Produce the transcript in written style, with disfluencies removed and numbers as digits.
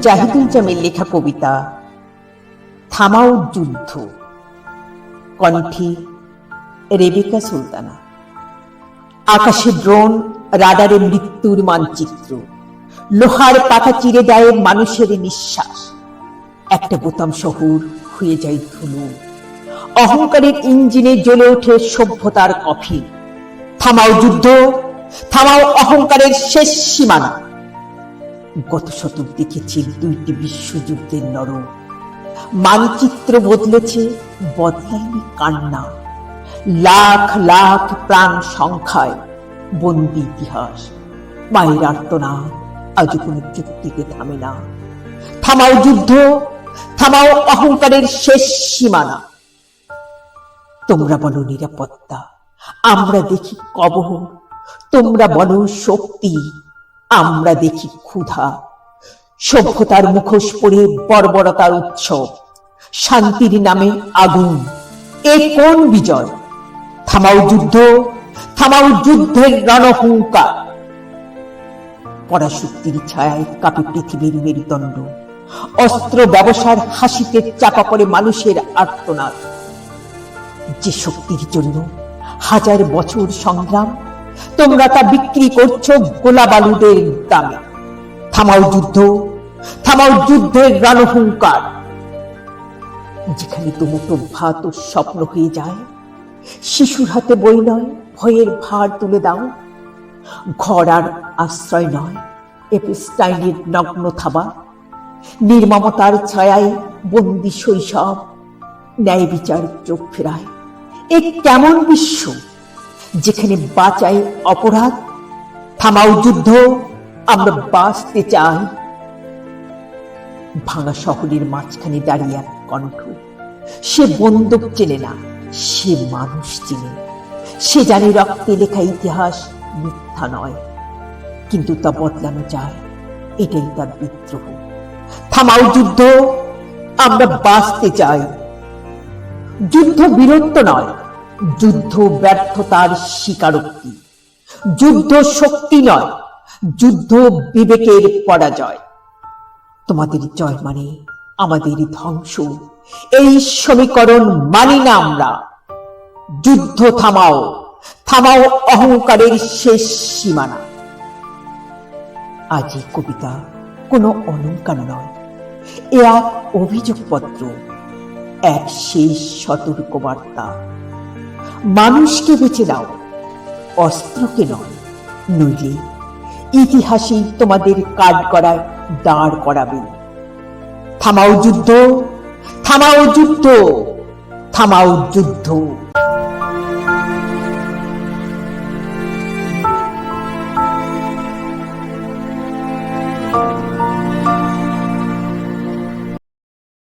জাহিদুল জামিল লেখা কবিতা থামাও যুদ্ধ, কণ্ঠে রেবেকা সুলতানা। আকাশে ড্রোন, রাডারে মৃত্যুর মানচিত্র, লোহার পাতা চিরে দেয় মানুষের নিঃশ্বাস। একটা বোতাম শহর হয়ে যায় ধুলো, অহংকারের ইঞ্জিনে জ্বলে ওঠে সভ্যতার কফি। থামাও যুদ্ধ, থামাও অহংকারের শেষ সীমানা। গত শতক দেখেছি দুইটি বিশ্বযুদ্ধের নরক, মানচিত্র বদলেছে, বদলায়নি কান্না। লাখ লাখ প্রাণ সংখ্যায় বন্দি ইতিহাস, মায়ের আর্তনাদ আজ কোনো চুক্তিতে থামে না। থামাও যুদ্ধ, থামাও অহংকারের শেষ সীমানা। তোমরা বলো নিরাপত্তা, আমরা দেখি কবর। তোমরা বলো শক্তি, আমরা দেখি ক্ষুধা। সভ্যতার মুখোশ পরে বর্বরতার উৎসব, শান্তির নামে আগুন, এ কোন বিজয়? থামাও যুদ্ধ, থামাও যুদ্ধের রণহুঙ্কার। পরাশক্তির ছায়ায় কাঁপে পৃথিবীর মেরুদণ্ড, অস্ত্র ব্যবসার হাসিতে চাপা পড়ে মানুষের আর্তনাদ। যে শক্তির জন্য হাজার বছর সংগ্রাম, তোমরা তা বিক্রি করছো গোলা বালুদের দামে। থামাও যুদ্ধ, থামাও যুদ্ধের রণহুঙ্কার। যেখানে দুমুঠো ভাত ও স্বপ্ন হয়ে যায়, শিশুর হাতে বই নয়, ভয়ের ভার তুলে দাও। ঘর আর আশ্রয় নয়, এপস্টাইনের নগ্ন থাবা। নির্মমতার ছায়ায় বন্দি শৈশব, ন্যায় বিচার চোখ ফেরায়। এ কেমন বিশ্ব যেখানে বাঁচায় অপরাধ? থামাও যুদ্ধ, আমরা বাঁচতে চাই। ভাঙা শহরের মাঝখানে দাঁড়িয়ে এক কণ্ঠ, সে বন্দুক চেনে না, সে মানুষ চেনে। সে জানে রক্তে লেখা ইতিহাস মিথ্যা নয়, কিন্তু তা বদলানো যায়, এটাই তার বিদ্রোহ। থামাও যুদ্ধ, আমরা বাঁচতে চাই। যুদ্ধ বীরত্ব নয়, যুদ্ধ ব্যর্থতার স্বীকারোক্তি। যুদ্ধ শক্তি নয়, যুদ্ধ বিবেকের পরাজয়। তোমাদের জয় মানে আমাদের ধ্বংস, এই সমীকরণ মানি না আমরা। যুদ্ধ থামাও, থামাও অহংকারের শেষ সীমানা। আজ এই কবিতা কোনো অলংকার নয়, এ এক অভিযোগপত্র, এক শেষ সতর্ক বার্তা। মানুষকে বেঁচে দাও, অস্ত্রকে নয়, নইলে ইতিহাসেই তোমাদের কাঠগড়ায় দাঁড় করাবে। থামাও যুদ্ধ, থামাও যুদ্ধ, থামাও যুদ্ধ।